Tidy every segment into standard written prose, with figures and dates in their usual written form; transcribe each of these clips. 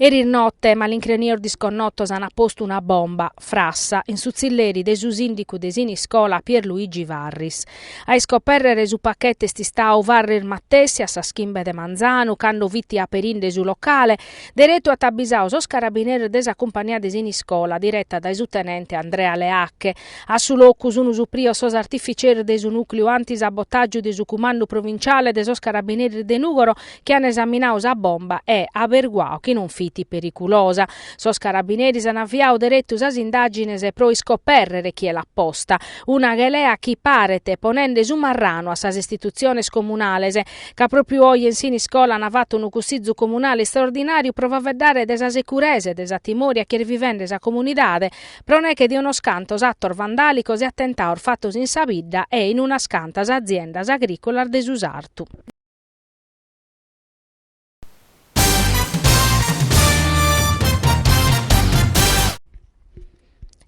Eri notte, ma l'increnior di sconnotto s'han posto una bomba, frassa, in suzzilleri de su sindicu desini scola Pierluigi Varris. Ai scoperrere su pacchette sti stau varrir mattessi a sa schimbe de Manzanu, canno vitti a perin de su locale, diretto a tabisao sos carabinieri desa compagnia desini scola, diretta dai su tenente Andrea Leacche. A su locus unu su prio sos artificieri de su nucleo antisabotaggio de su comando provinciale de sos carabinieri de Nugoro che hanno esaminato sa bomba e averguao che non fiti pericolosa. Sos carabinieri s'han avviato diretto as indagines pro iscoperrere chi è l'apposta. Una gelea chi parete ponende su marrano a sas istituziones comunales che proprio oggi in sini scola hanno fatto un cussizzo comunale straordinario pro vedere desa sicurezza desa timoria che vivende sa comunidade proneche di uno scantos attor vandalicos e attentaur fattos in Sabidda e in una scantas aziendas agricolas de Susartu.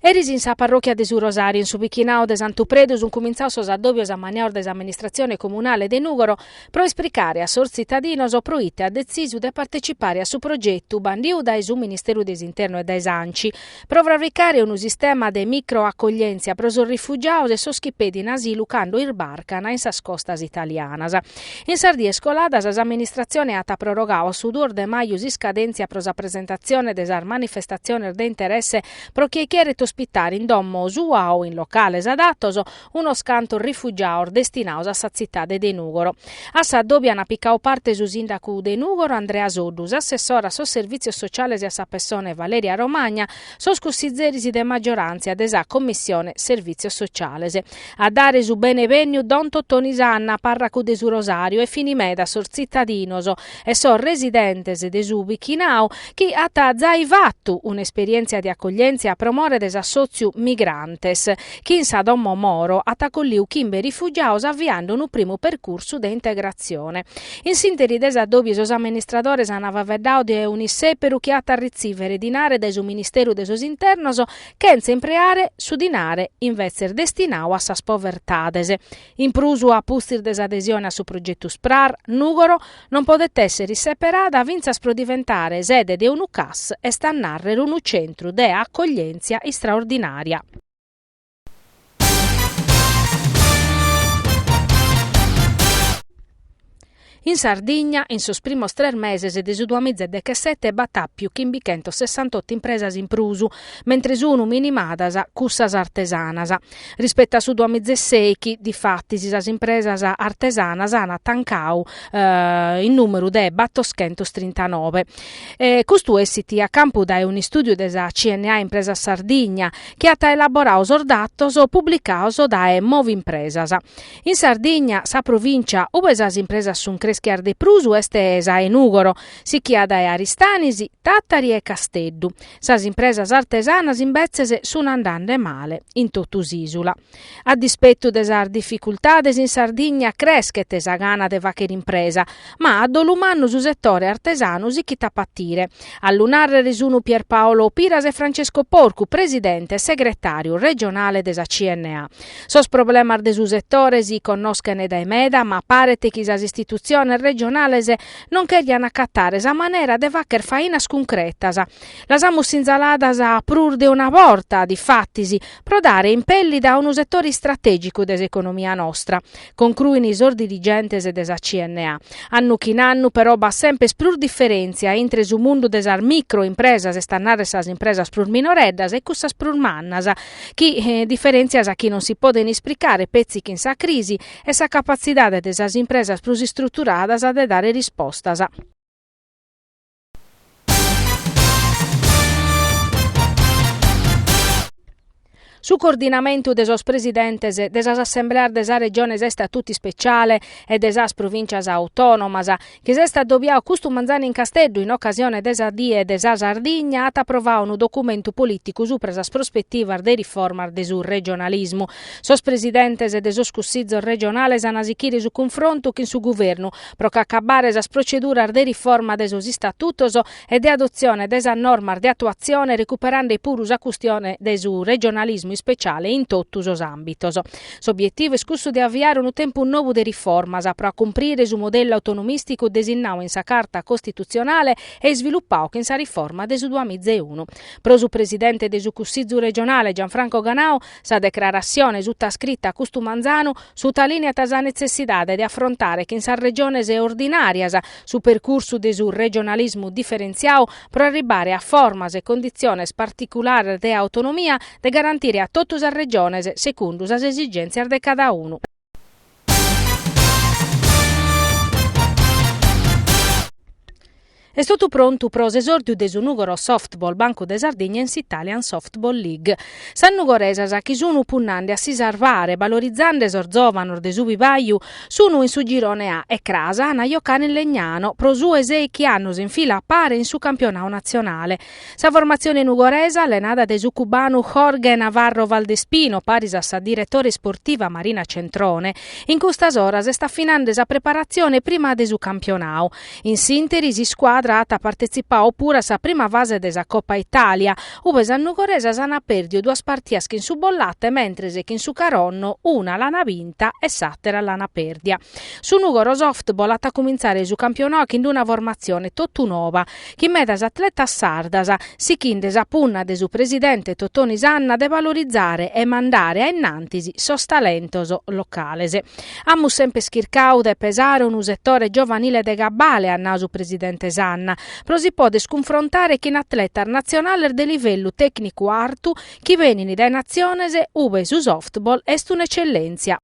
Eris in sa parrocchia de su Rosario, in su Bichinao de Sant'Upredo, sun cominciato sos addobbios a manior des amministrazione comunale de Nugoro pro esplicare a sos cittadinos o proite ha deciso de partecipare a su progetto bandiu dai su Ministeru des Interno e dai Sanci, pro vraricare un sistema de microaccoglienza pro sos rifugiados e sos chi pedi in asilu cando ir barcana in sas costas italianas. In Sardia scoladas as amministrazione ata prorogao su 2 de maius iscadenzia pro sa presentazione des manifestazione de interesse pro chi chiere ospitare in dommo sua o in locales adattos uno scanto rifugiato destinato a sa cittade de Nugoro. A sa dobbiana piccao parte su sindacu de Nugoro Andrea Soddus, assessora sos servizios sociales e a sa persone Valeria Romagna, sos cussizerisi de maggioranza de sa commissione servizios sociales. A dare su bene veniu Don Tottoni Sanna, parracu de su Rosario e finimeda sos cittadinos e sos residentes de su Bichinao chi ata zai vattu un'esperienza di accoglienza a promore de soziu migrantes, chi in sa dommo Moro atacolliu chimbe rifugiaos avviando un primo percorso de integrazione. In sinteri des addobbi sos amministradores han avaveddao de unisseperu chi ata ricivere dinare de su Ministeru de sos Internos che enze impreare su dinare invezzer destinau a sas povertades. In prusu a pustir des adesione a su progetto SPRAR, Nugoro non podet essere separata vinzas pro diventare sede de unu CAS e stannarrer unu centru de accoglienza straordinaria. In Sardegna, in sos primos 3 meses de su 2017 battà più che in Bichento 68 impresas in prusu, mentre su unu minimadas cussas artesanas. Rispetto a su 2016, chi di fatti sas impresas artesanas hanno tancau in numero de 839. Custu essiti a campo da un studio desa CNA Impresa Sardegna che ha elaborau sos datos o pubblicaus da Movi Impresas. In Sardegna, sa provincia, uve sas impresas sun schiar de prusu este esa e Nugoro, si chiada e Aristanisi, Tattari e Casteddu. Sas impresas artesanas imbezzese sun andande male in tottus'isula. A dispetto de sar difficultades in Sardegna creschet sa gana de vacher impresa, ma a dolumannu su settore artesanu si chita pattire. All'unarre risunu Pierpaolo Piras e Francesco Porcu, presidente e segretario regionale desa CNA. Sos problemas de su settore si connoschene dai meda, ma parete chi sas istituzioni regionales non cherian accattare sa manera de vacher fainas concretas. Las amus inzaladas a prur de una volta, di fattisi, pro dare impelli da un settore strategico dell'economia nostra. Concluini i sor dirigentes desa CNA. Annu chin annu però ba sempre prur differenzia intre su mundu desar microimpresas e stannare sas impresas prur minoreddas e cussas prur mannas. Chi differenzias a chi non si poden isplicare pezzi in sa crisi e sa capacidade desas impresas prus strutturadas a de dare rispostas. Su coordinamento de sos presidentes de sas assembleas de sa regiones est statuti speciale e de sas provincias autonomas, che est addobbiato custu manzani in Casteddu in occasione de sa die de sa Sardigna at approvau un documento politicu su presas prospettivas de riforma de su regionalismo. Sos presidentes de sos cussizos regionales han asichiri su confronto che in su governo pro accabare sas proceduras de riforma de sos statutos e de adozione de sa normas de attuazione recuperando puru sa custione de su regionalismo in speciale in totus os ambitos. S'obiettivo è scusso di avviare un tempo nuovo di riformas per comprire su modello autonomistico designato in sa carta costituzionale e sviluppato che in sa riforma del 2001. Pro su presidente del Consiglio regionale Gianfranco Ganao, sa declarazione tutta scritta a Custu Manzano su ta linea tasa necessità di affrontare che in sa regione se ordinarias su percorso de su regionalismo differenziato per arrivare a formas e condizioni particolari di autonomia de garantire a tutte le regioni secondo le esigenze di cada uno. È stato pronto pro esordio de su Nugoro Softball Banco de Sardegna in Italian Softball League. San Nugoresas chi sono punnande a si salvare, valorizzando esorzovanor de su vivaio, sono in su girone A e Crasa, a Iocane in Legnano, pro su esei chi hanno in fila appare in su campionato nazionale. Sa formazione nugoresa, allenata de su cubano Jorge Navarro Valdespino, paris a sa direttore sportiva Marina Centrone, in questas oras sta finendo sa preparazione prima de su campionato. In sintesi squadra ha partecipato pure a prima fase della Coppa Italia, dove San Nugoresa s'hanno perso 2 partite in su bollate, mentre che in su Caronno una l'hanno vinta e Sattera l'hanno perdia. Su Nugoro Softball ha cominciare su campionato in una formazione tutto nuova, che medas atleta sardas, si chindes a punna de su presidente Totoni Sanna de valorizzare e mandare a innantisi sos talentos localese. Ammu sempre schircau de pesare un settore giovanile de Gabbale a naso presidente Sanna. Però si può sconfrontare che in atleta nazionale de livello tecnico artu chi venini dai nazionese uve su softball est un'eccellenza.